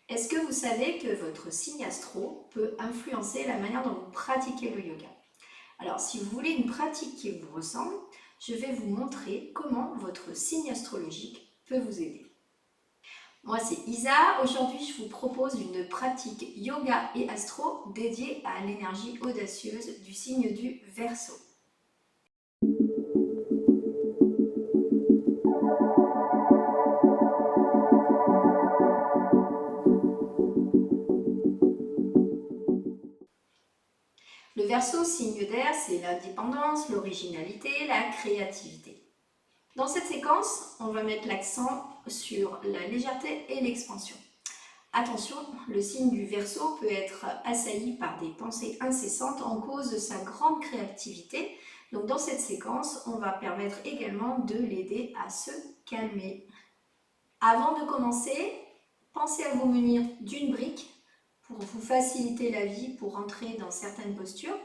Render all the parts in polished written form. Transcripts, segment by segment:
Est-ce que vous savez que votre signe astro peut influencer la manière dont vous pratiquez le yoga? Alors, si vous voulez une pratique qui vous ressemble, je vais vous montrer comment votre signe astrologique peut vous aider. Moi, c'est Isa. Aujourd'hui, je vous propose une pratique yoga et astro dédiée à l'énergie audacieuse du signe du Verseau. Le Verseau, signe d'air, c'est l'indépendance, l'originalité, la créativité. Dans cette séquence, on va mettre l'accent sur la légèreté et l'expansion. Attention, le signe du Verseau peut être assailli par des pensées incessantes en cause de sa grande créativité. Donc dans cette séquence, on va permettre également de l'aider à se calmer. Avant de commencer, pensez à vous munir d'une brique pour vous faciliter la vie, pour entrer dans certaines postures.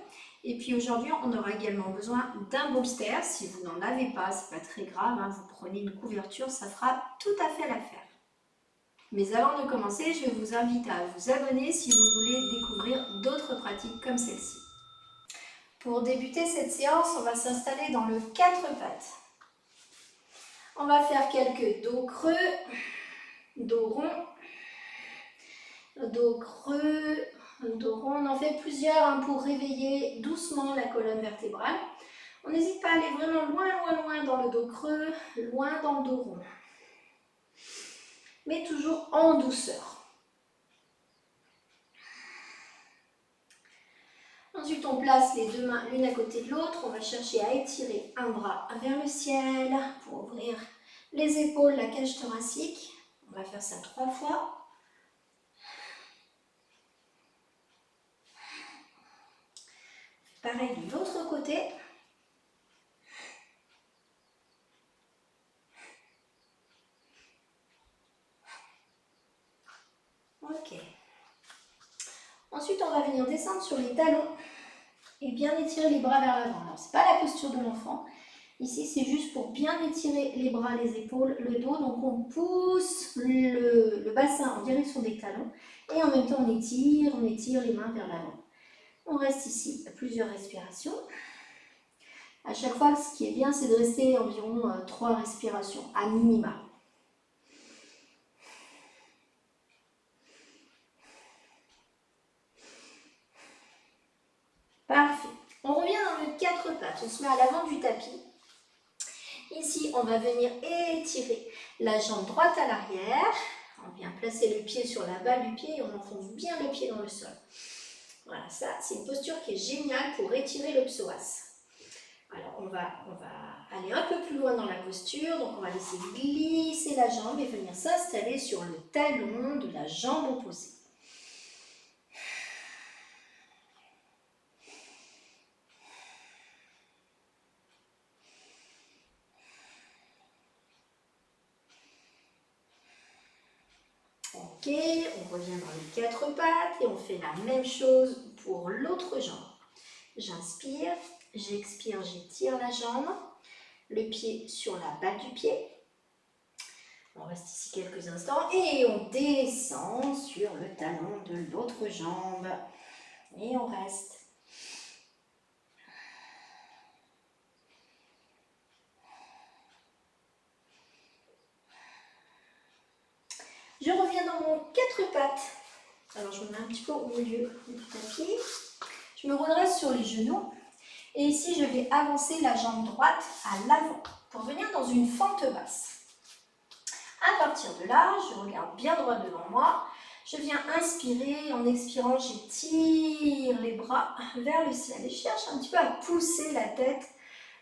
Et puis aujourd'hui, on aura également besoin d'un bolster. Si vous n'en avez pas, c'est pas très grave, hein, vous prenez une couverture, ça fera tout à fait l'affaire. Mais avant de commencer, je vous invite à vous abonner si vous voulez découvrir d'autres pratiques comme celle-ci. Pour débuter cette séance, on va s'installer dans le 4 pattes. On va faire quelques dos creux, dos rond, dos creux, dos rond. On en fait plusieurs pour réveiller doucement la colonne vertébrale. On n'hésite pas à aller vraiment loin dans le dos creux, loin dans le dos rond. Mais toujours en douceur. Ensuite, on place les deux mains l'une à côté de l'autre. On va chercher à étirer un bras vers le ciel pour ouvrir les épaules, la cage thoracique. On va faire ça 3 fois. Pareil de l'autre côté. Ok. Ensuite, on va venir descendre sur les talons et bien étirer les bras vers l'avant. Alors, ce n'est pas la posture de l'enfant. Ici, c'est juste pour bien étirer les bras, les épaules, le dos. Donc, on pousse le bassin en direction des talons. Et en même temps, on étire les mains vers l'avant. On reste ici plusieurs respirations. À chaque fois, ce qui est bien, c'est de rester environ 3 respirations, à minima. Parfait. On revient dans le 4 pattes. On se met à l'avant du tapis. Ici, on va venir étirer la jambe droite à l'arrière. On vient placer le pied sur la balle du pied et on enfonce bien le pied dans le sol. Voilà, ça, c'est une posture qui est géniale pour étirer le psoas. Alors, on va aller un peu plus loin dans la posture. Donc, on va laisser glisser la jambe et venir s'installer sur le talon de la jambe opposée. Ok, on revient dans les 4 pattes et on fait la même chose pour l'autre jambe. J'inspire, j'expire, j'étire la jambe, le pied sur la balle du pied. On reste ici quelques instants et on descend sur le talon de l'autre jambe. Et on reste. Je reviens dans mon 4 pattes. Alors je me mets un petit peu au milieu du tapis. Je me redresse sur les genoux. Et ici, je vais avancer la jambe droite à l'avant pour venir dans une fente basse. À partir de là, je regarde bien droit devant moi. Je viens inspirer. En expirant, j'étire les bras vers le ciel. Et je cherche un petit peu à pousser la tête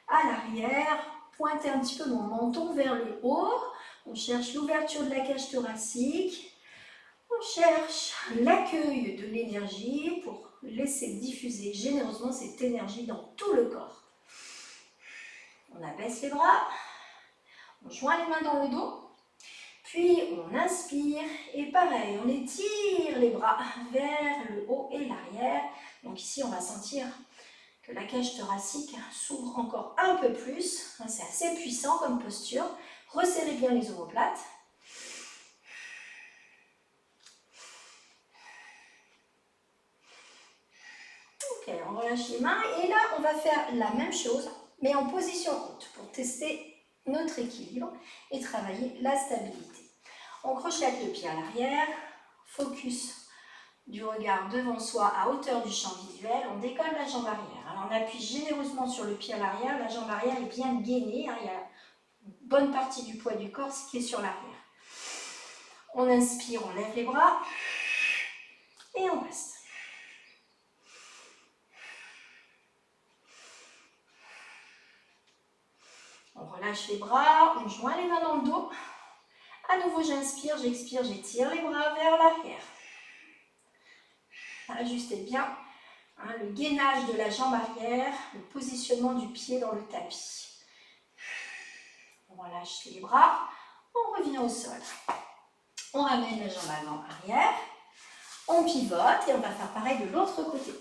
à l'arrière. Pointer un petit peu mon menton vers le haut. On cherche l'ouverture de la cage thoracique. On cherche l'accueil de l'énergie pour laisser diffuser généreusement cette énergie dans tout le corps. On abaisse les bras, on joint les mains dans le dos, puis on inspire et pareil, on étire les bras vers le haut et l'arrière. Donc ici, on va sentir que la cage thoracique s'ouvre encore un peu plus. C'est assez puissant comme posture. Resserrez bien les omoplates. on relâche les mains. Et là, on va faire la même chose, mais en position haute pour tester notre équilibre et travailler la stabilité. On crochette le pied à l'arrière, focus du regard devant soi à hauteur du champ visuel, on décolle la jambe arrière. Alors on appuie généreusement sur le pied à l'arrière, la jambe arrière est bien gainée, il y a une bonne partie du poids du corps qui est sur l'arrière. On inspire, on lève les bras et on reste. On relâche les bras, on joint les mains dans le dos. À nouveau, j'inspire, j'expire, j'étire les bras vers l'arrière. Ajustez bien le gainage de la jambe arrière, le positionnement du pied dans le tapis. On relâche les bras, on revient au sol. On ramène la jambe avant, arrière. On pivote et on va faire pareil de l'autre côté.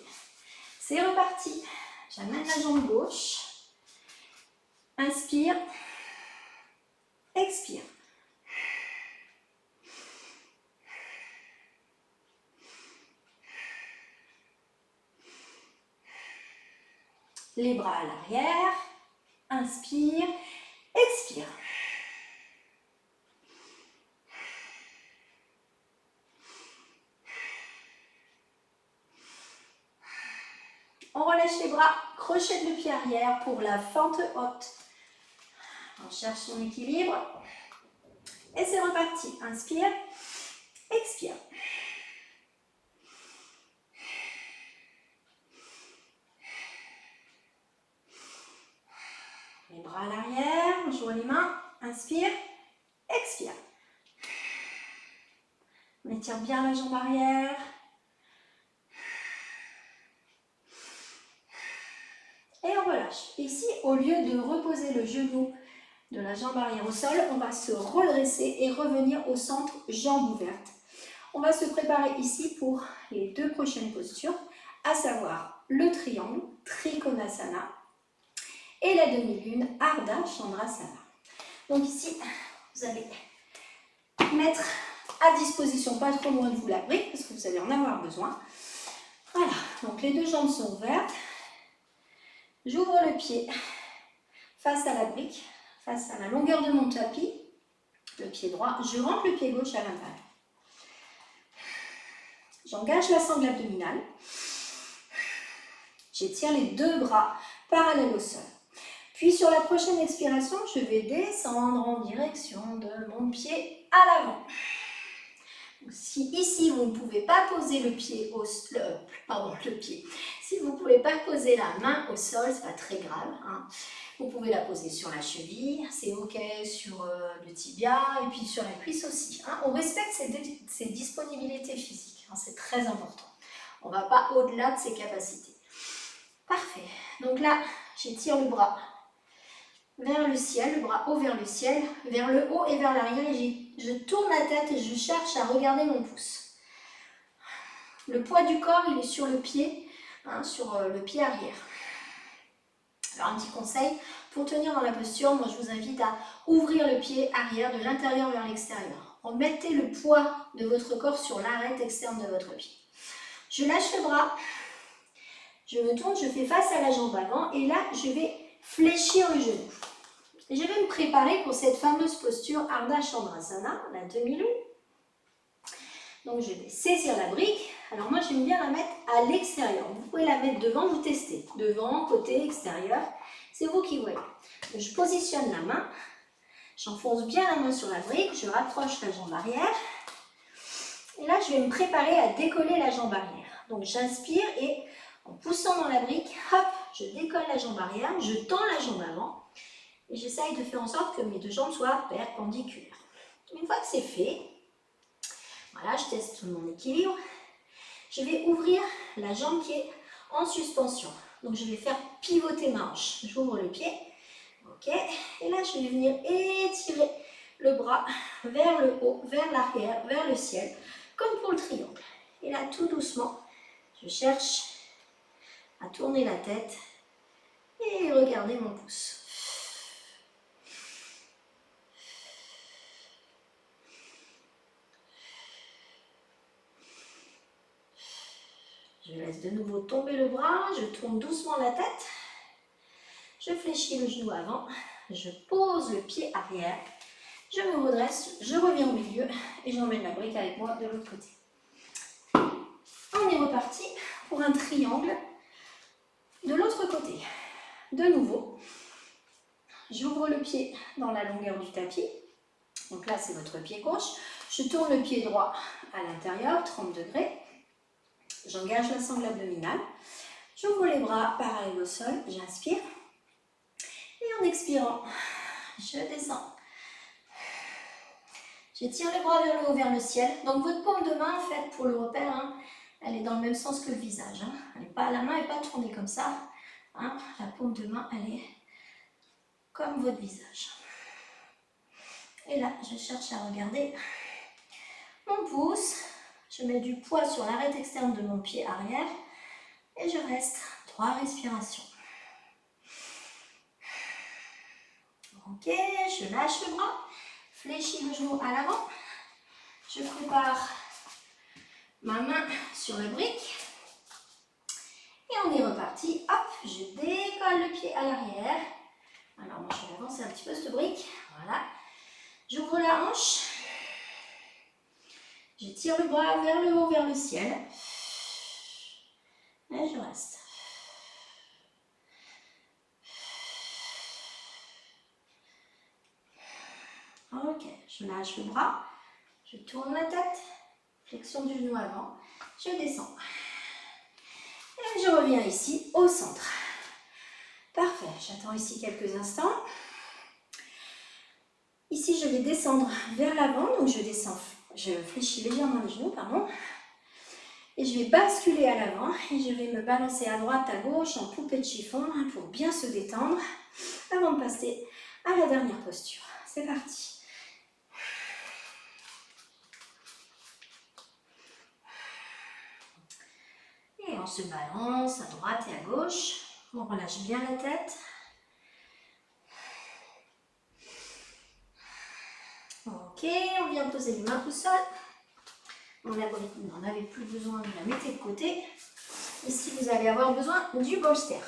C'est reparti. J'amène la jambe gauche. Inspire. Expire. Les bras à l'arrière. Inspire. Expire. On relâche les bras, crochette le pied arrière pour la fente haute. On cherche son équilibre. Et c'est reparti. Inspire, expire. Les bras à l'arrière, on joue les mains. Inspire, expire. On étire bien la jambe arrière. Et on relâche. Ici, au lieu de reposer le genou de la jambe arrière au sol, on va se redresser et revenir au centre, jambes ouvertes. On va se préparer ici pour les deux prochaines postures, à savoir le triangle, Trikonasana, et la demi-lune, Ardha Chandrasana. Donc ici, vous allez mettre à disposition, pas trop loin de vous, la brique, parce que vous allez en avoir besoin. Voilà, donc les deux jambes sont ouvertes. J'ouvre le pied face à la brique, face à la longueur de mon tapis, le pied droit. Je rentre le pied gauche à l'intérieur. J'engage la sangle abdominale. J'étire les deux bras parallèles au sol. Puis sur la prochaine expiration, je vais descendre en direction de mon pied à l'avant. Si ici vous ne pouvez pas poser le pied au sol, si vous ne pouvez pas poser la main au sol, c'est pas très grave. Vous pouvez la poser sur la cheville, c'est ok, sur le tibia et puis sur la cuisse aussi. On respecte ces disponibilités physiques, c'est très important. On ne va pas au-delà de ses capacités. Parfait. Donc là, j'étire le bras vers le ciel, le bras haut vers le ciel, vers le haut et vers l'arrière. Et je tourne la tête et je cherche à regarder mon pouce. Le poids du corps, il est sur le pied, sur le pied arrière. Alors un petit conseil, pour tenir dans la posture, moi je vous invite à ouvrir le pied arrière de l'intérieur vers l'extérieur. Remettez le poids de votre corps sur l'arête externe de votre pied. Je lâche le bras, je me tourne, je fais face à la jambe avant et là je vais fléchir le genou. Et je vais me préparer pour cette fameuse posture Ardha Chandrasana, la demi-lune. Donc je vais saisir la brique. Alors moi j'aime bien la mettre à l'extérieur. Vous pouvez la mettre devant, vous testez. Devant, côté, extérieur. C'est vous qui voyez. Donc, je positionne la main. J'enfonce bien la main sur la brique. Je rapproche la jambe arrière. Et là je vais me préparer à décoller la jambe arrière. Donc j'inspire et en poussant dans la brique, hop, je décolle la jambe arrière. Je tends la jambe avant. Et j'essaye de faire en sorte que mes deux jambes soient perpendiculaires. Une fois que c'est fait, voilà, je teste mon équilibre. Je vais ouvrir la jambe qui est en suspension. Donc je vais faire pivoter ma hanche. J'ouvre le pied. Ok. Et là, je vais venir étirer le bras vers le haut, vers l'arrière, vers le ciel, comme pour le triangle. Et là, tout doucement, je cherche à tourner la tête et regarder mon pouce. Je laisse de nouveau tomber le bras, je tourne doucement la tête. Je fléchis le genou avant, je pose le pied arrière, je me redresse, je reviens au milieu et j'emmène la brique avec moi de l'autre côté. On est reparti pour un triangle de l'autre côté. De nouveau, j'ouvre le pied dans la longueur du tapis. Donc là, c'est votre pied gauche. Je tourne le pied droit à l'intérieur, 30 degrés. J'engage la sangle abdominale. J'ouvre les bras parallèles au sol, j'inspire. Et en expirant, je descends. J'étire les bras vers le haut, vers le ciel. Donc votre paume de main, en fait, pour le repère, hein, elle est dans le même sens que le visage. Hein. La main n'est pas tournée comme ça. Hein. La paume de main, elle est comme votre visage. Et là, je cherche à regarder mon pouce. Je mets du poids sur l'arête externe de mon pied arrière. Et je reste. 3 respirations. Ok, je lâche le bras. Fléchis le genou à l'avant. Je prépare ma main sur la brique. Et on est reparti. Hop, je décolle le pied à l'arrière. Alors, moi, je vais avancer un petit peu cette brique. Voilà. J'ouvre la hanche. Je tire le bras vers le haut, vers le ciel. Et je reste. Ok, je lâche le bras. Je tourne la tête. Flexion du genou avant. Je descends. Et je reviens ici au centre. Parfait, j'attends ici quelques instants. Ici, je vais descendre vers l'avant, donc je descends, je fléchis légèrement les genoux, pardon. Et je vais basculer à l'avant et je vais me balancer à droite, à gauche en poupée de chiffon pour bien se détendre avant de passer à la dernière posture. C'est parti. Et on se balance à droite et à gauche. On relâche bien la tête. Ok, on vient poser les mains au sol. On n'en avait plus besoin, vous la mettez de côté. Ici, vous allez avoir besoin du bolster.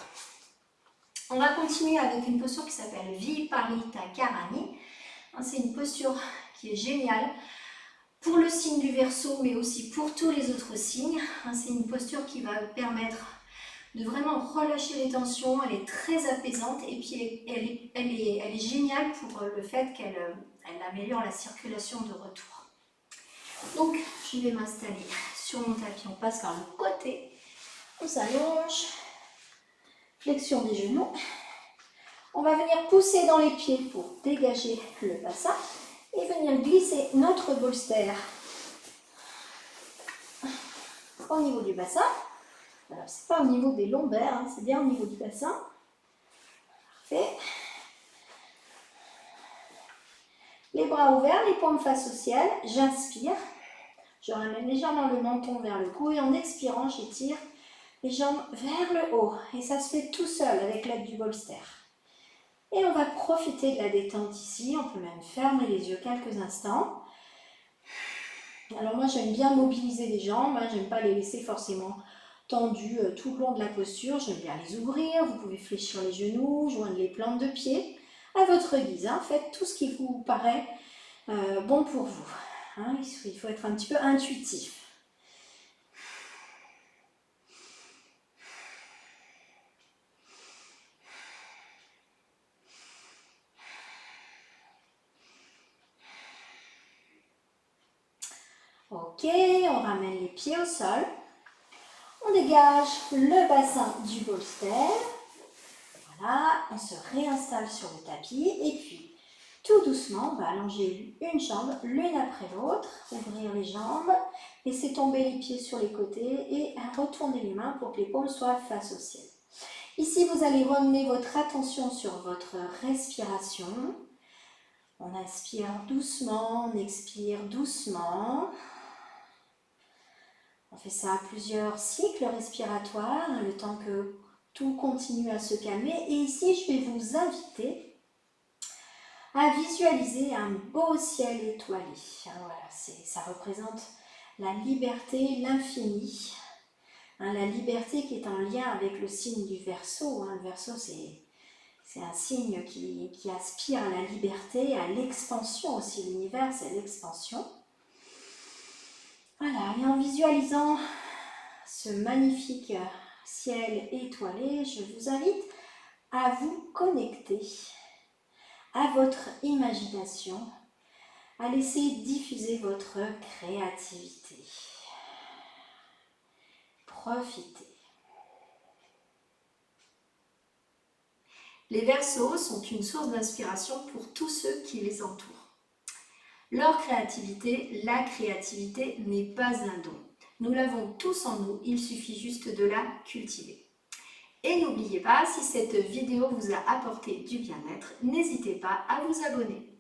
On va continuer avec une posture qui s'appelle Viparita Karani. C'est une posture qui est géniale pour le signe du Verseau, mais aussi pour tous les autres signes. C'est une posture qui va permettre de vraiment relâcher les tensions. Elle est très apaisante et puis elle est géniale pour le fait qu'elle améliore la circulation de retour. Donc, je vais m'installer sur mon tapis. On passe par le côté. On s'allonge. Flexion des genoux. On va venir pousser dans les pieds pour dégager le bassin et venir glisser notre bolster au niveau du bassin. Alors, ce n'est pas au niveau des lombaires, hein, c'est bien au niveau du bassin. Parfait. Les bras ouverts, les paumes face au ciel. J'inspire. Je ramène légèrement le menton vers le cou et en expirant, j'étire les jambes vers le haut. Et ça se fait tout seul avec l'aide du bolster. Et on va profiter de la détente ici. On peut même fermer les yeux quelques instants. Alors moi, j'aime bien mobiliser les jambes. J'aime pas les laisser forcément tendues tout le long de la posture. J'aime bien les ouvrir. Vous pouvez fléchir les genoux, joindre les plantes de pied. À votre guise, hein. Faites tout ce qui vous paraît bon pour vous. Hein. Il faut être un petit peu intuitif. Ok, on ramène les pieds au sol. On dégage le bassin du bolster. Voilà, on se réinstalle sur le tapis et puis tout doucement, on va allonger une jambe l'une après l'autre, ouvrir les jambes, laisser tomber les pieds sur les côtés et retourner les mains pour que les paumes soient face au ciel. Ici, vous allez ramener votre attention sur votre respiration. On inspire doucement, on expire doucement. On fait ça à plusieurs cycles respiratoires, le temps que tout continue à se calmer. Et ici, je vais vous inviter à visualiser un beau ciel étoilé. Voilà, ça représente la liberté, l'infini. hein, la liberté qui est en lien avec le signe du Verseau. Hein. Le Verseau, c'est un signe qui aspire à la liberté, à l'expansion aussi. L'univers, c'est l'expansion. Voilà, et en visualisant ce magnifique ciel étoilé, je vous invite à vous connecter à votre imagination, à laisser diffuser votre créativité. Profitez. Les Verseaux sont une source d'inspiration pour tous ceux qui les entourent. Leur créativité, la créativité n'est pas un don. Nous l'avons tous en nous, il suffit juste de la cultiver. Et n'oubliez pas, si cette vidéo vous a apporté du bien-être, n'hésitez pas à vous abonner.